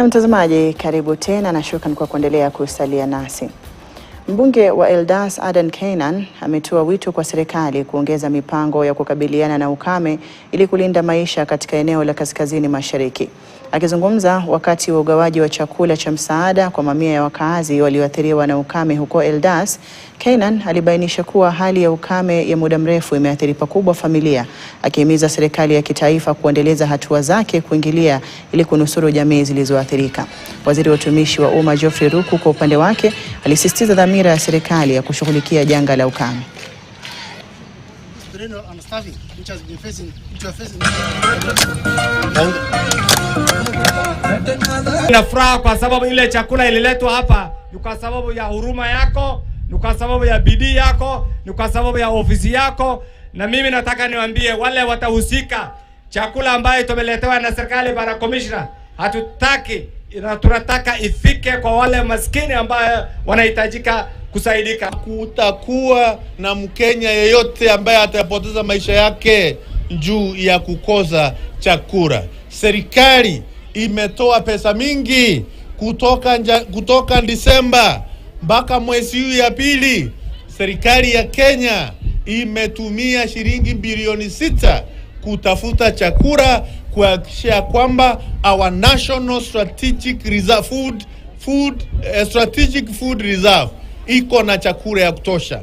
Na mtazamaji, karibu tena na shukrani kwa kuendelea kusalia nasi. Mbunge wa Eldas Adan Keynan ametoa wito kwa serikali kuongeza mipango ya kukabiliana na ukame ili kulinda maisha katika eneo la kaskazini mashariki. Akizungumza wakati wa ugawaji wa chakula cha msaada kwa mamia ya wakazi walioathiriwa na ukame huko Eldas, Keynan alibainisha kuwa hali ya ukame ya muda mrefu imeathiri pakubwa familia, akihimiza serikali ya kitaifa kuendeleza hatua zake kuingilia ili kunusuru jamii zilizoathirika. Waziri wa utumishi wa umma Geoffrey Ruku kwa upande wake alisisitiza dhamira ya serikali ya kushughulikia janga la ukame. Na furaha kwa sababu ile chakula ililetwa hapa ni kwa sababu ya huruma yako, ni kwa sababu ya bidii yako, ni kwa sababu ya ofisi yako. Na mimi nataka niwaambie wale watahusika, chakula ambayo tumeletewa na serikali bana commissioner, hatutaki, tunataka ifike kwa wale maskini ambao wanahitajika kusaidika. Kutakuwa na Mkenya yeyote ambaye atapoteza maisha yake juu ya kukosa chakula. Serikali imetoa pesa mingi kutoka Disemba mpaka mwezi huu ya pili. Serikali ya Kenya imetumia shilingi bilioni 6 kutafuta chakula, kuhakikisha kwamba our national strategic reserve strategic food reserve iko na chakula ya kutosha.